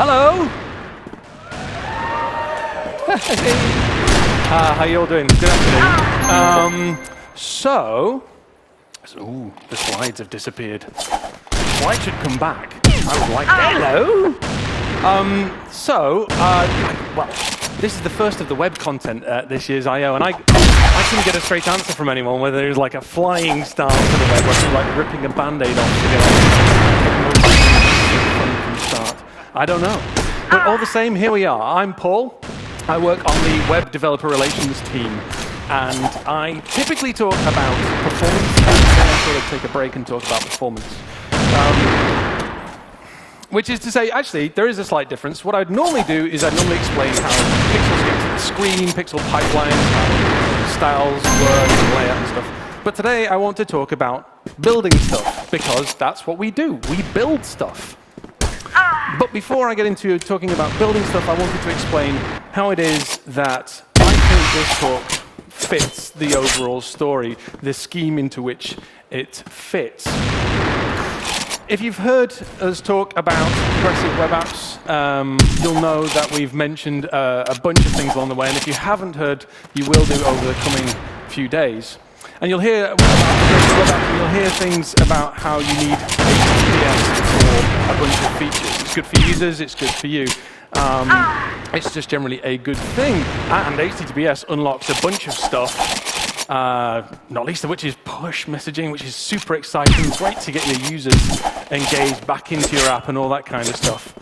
Hello. How you all doing? Good afternoon. Ooh, the slides have disappeared. Slides should come back. I would like. Hello. Well, this is the first of the web content at this year's I/O, and I couldn't get a straight answer from anyone whether there's like a flying start to the web, or if you're like ripping a band-aid off to get from start. I don't know. But all the same, here we are. I'm Paul. I work on the web developer relations team, and I typically talk about performance, and then I sort of take a break and talk about performance. Which is to say, actually, there is a slight difference. What I'd normally do is I'd normally explain how pixels get to the screen, pixel pipelines, how styles work, and layout and stuff. But today I want to talk about building stuff, because that's what we do. We build stuff. But before I get into talking about building stuff, I wanted to explain how it is that I think this talk fits the overall story, the scheme into which it fits. If you've heard us talk about progressive web apps, you'll know that we've mentioned a bunch of things along the way, and if you haven't heard, you will do over the coming few days. And you'll hear about progressive web apps, and you'll hear things about how you need HTTPS for a bunch of features. It's good for users, it's good for you. It's just generally a good thing. And HTTPS unlocks a bunch of stuff, not least of which is push messaging, which is super exciting, great to get your users engaged back into your app and all that kind of stuff.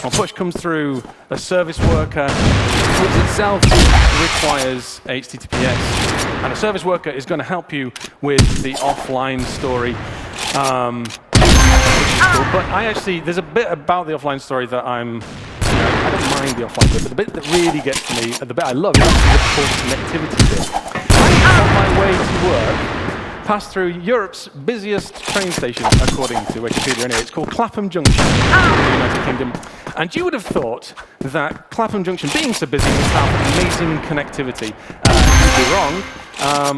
Well, push comes through a service worker, which itself requires HTTPS. And a service worker is going to help you with the offline story. Cool. But there's a bit about the offline story that I don't mind the offline bit, but the bit that really gets to me, the bit I love, is actually what's called the connectivity bit. On my way to work, passed through Europe's busiest train station, according to Wikipedia anyway. It's called Clapham Junction in the United Kingdom. And you would have thought that Clapham Junction, being so busy, would have amazing connectivity. You'd be wrong,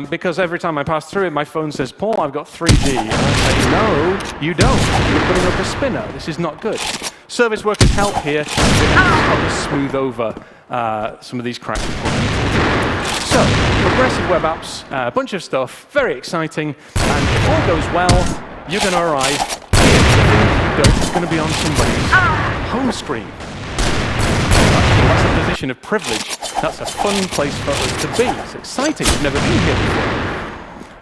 because every time I pass through it, my phone says, Paul, I've got 3G. And I say, no, you don't. You're putting up a spinner. This is not good. Service workers help here to help us smooth over some of these cracks. So, progressive web apps, a bunch of stuff, very exciting, and if all goes well, you're going to arrive here. Everything you built is going to be on somebody's home screen. That's a position of privilege. That's a fun place for us to be. It's exciting. We've never been here before.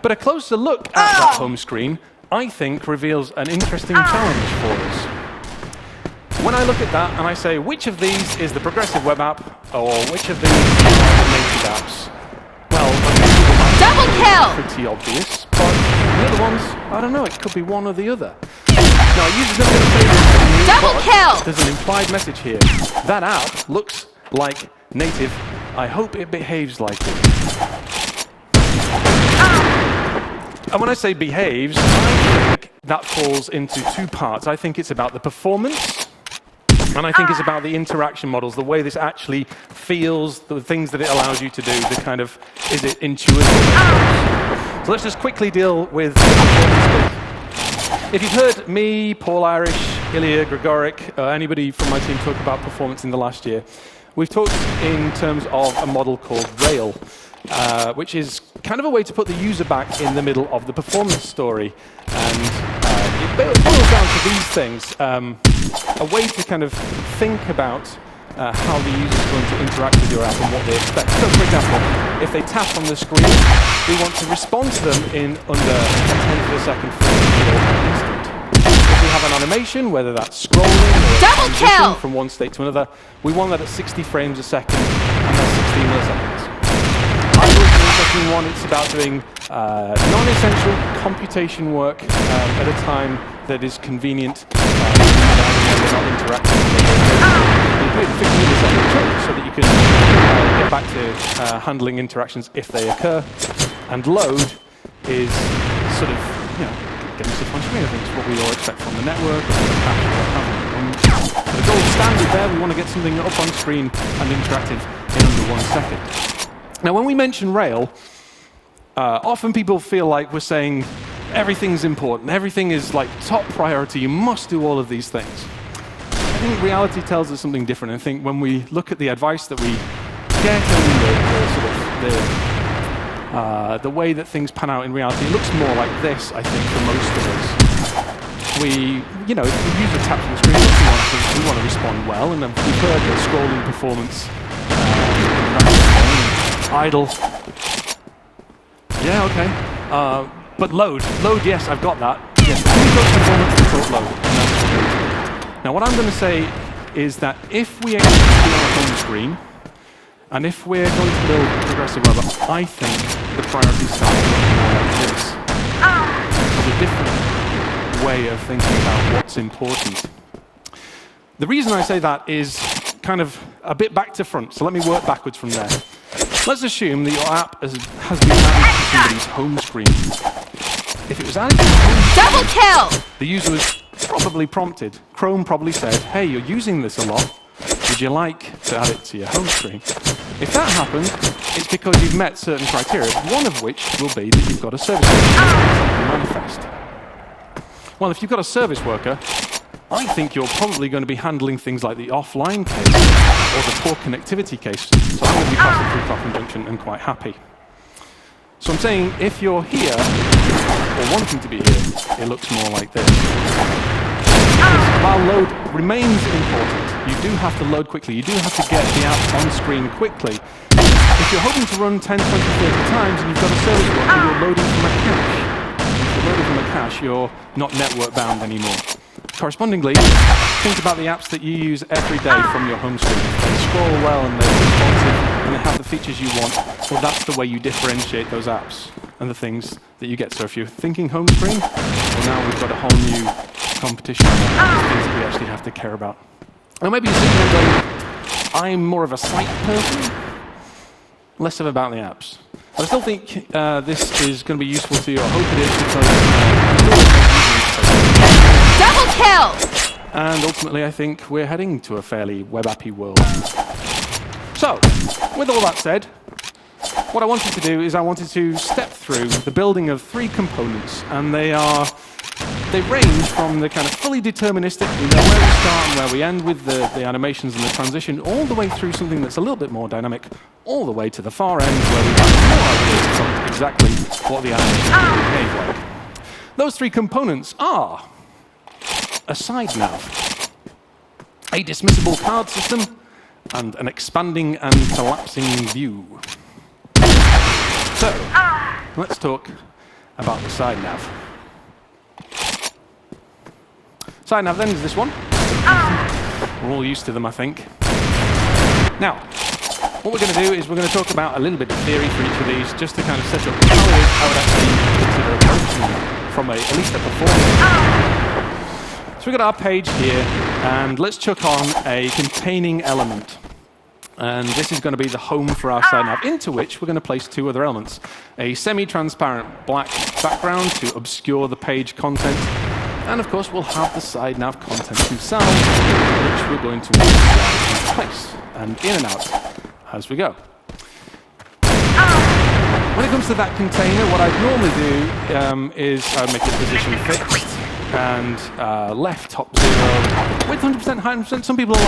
But a closer look at that home screen, I think, reveals an interesting challenge for us. When I look at that and I say, which of these is the progressive web app, or which of these are the native apps? Well, double kill! Pretty obvious, but the other ones, I don't know, it could be one or the other. Now, users never going to say this, double kill! There's an implied message here. That app looks like native. I hope it behaves like it. And when I say behaves, I think that falls into two parts. I think it's about the performance, and I think it's about the interaction models, the way this actually feels, the things that it allows you to do, the kind of, is it intuitive? So let's just quickly deal with the performance bit. If you've heard me, Paul Irish, Ilya Grigorik, anybody from my team talk about performance in the last year, we've talked in terms of a model called Rail, which is kind of a way to put the user back in the middle of the performance story. And it boils down to these things. A way to kind of think about how the user is going to interact with your app and what they expect. So, for example, if they tap on the screen, we want to respond to them in under a tenth of a second for an instant. If we have an animation, whether that's scrolling or Double transition kill! from one state to another, we want that at 60 frames a second, and that's 60 milliseconds. Idle is an interesting one. It's about doing non-essential computation work at a time that is convenient, and not interactive. You do it in 50 millisecond chunks so that you can get back to handling interactions if they occur. And load is sort of, getting stuff on screen. I think it's what we all expect from the network, or the cache, or what have you. And for the gold standard there, we want to get something up on screen and interactive in under 1 second. Now, when we mention Rail, often people feel like we're saying everything's important, everything is like top priority, you must do all of these things. I think reality tells us something different. I think when we look at the advice that we get and the way that things pan out in reality, it looks more like this, I think, for most of us. We, if we use the taps on the screen, we want to respond well, and we've heard that scrolling performance, idle, yeah, okay. But load, yes, I've got that. Yes, we got performance and load. Now, what I'm going to say is that if we execute on a home screen, and if we're going to build a progressive web app, I think the priorities start looking more like this. It's a different way of thinking about what's important. The reason I say that is kind of a bit back to front, so let me work backwards from there. Let's assume that your app has been added to somebody's home screen. If it was added to the home screen, Double kill! the user was probably prompted. Chrome probably said, hey, you're using this a lot. Would you like to add it to your home screen? If that happened, it's because you've met certain criteria, one of which will be that you've got a service worker manifest. Well, if you've got a service worker, I think you're probably going to be handling things like the offline case or the poor connectivity case. So I'm going to be passing through Cloud Conjunction and quite happy. So I'm saying if you're here, or wanting to be here, it looks more like this. Because while load remains important, you do have to load quickly. You do have to get the app on screen quickly. If you're hoping to run 10, 20, 30 times and you've got a service worker, you're loading from a cache. If you're loading from a cache, you're not network bound anymore. Correspondingly, think about the apps that you use every day from your home screen. They scroll well and they're responsive and they have the features you want. Well, that's the way you differentiate those apps and the things that you get. So if you're thinking home screen, well, now we've got a whole new competition of things that we actually have to care about. Now, maybe you're sitting there going, I'm more of a site person, less of about the apps. But I still think this is going to be useful to you. I hope it is, because Double kill! and ultimately I think we're heading to a fairly web-appy world. So, with all that said, what I wanted to do is I wanted to step through the building of 3 components, and they range from the kind of fully deterministic, we know where we start and where we end with the animations and the transition, all the way through something that's a little bit more dynamic, all the way to the far end where we have no ideas of exactly what the animation will behave like. Those 3 components are a side nav, a dismissible card system, and an expanding and collapsing view. So, let's talk about the side nav. Side nav then is this one. We're all used to them, I think. Now, what we're going to do is we're going to talk about a little bit of theory for each of these, just to kind of set up how I would actually consider approaching them from at least a performance. So we've got our page here, and let's chuck on a containing element. And this is going to be the home for our side nav, into which we're going to place 2 other elements. A semi-transparent black background to obscure the page content. And of course, we'll have the side nav contents themselves, which we're going to want to slide into place, and in and out as we go. When it comes to that container, what I'd normally do is I would make it position fixed, and left top 0, width 100%, height 100%. Some people are like,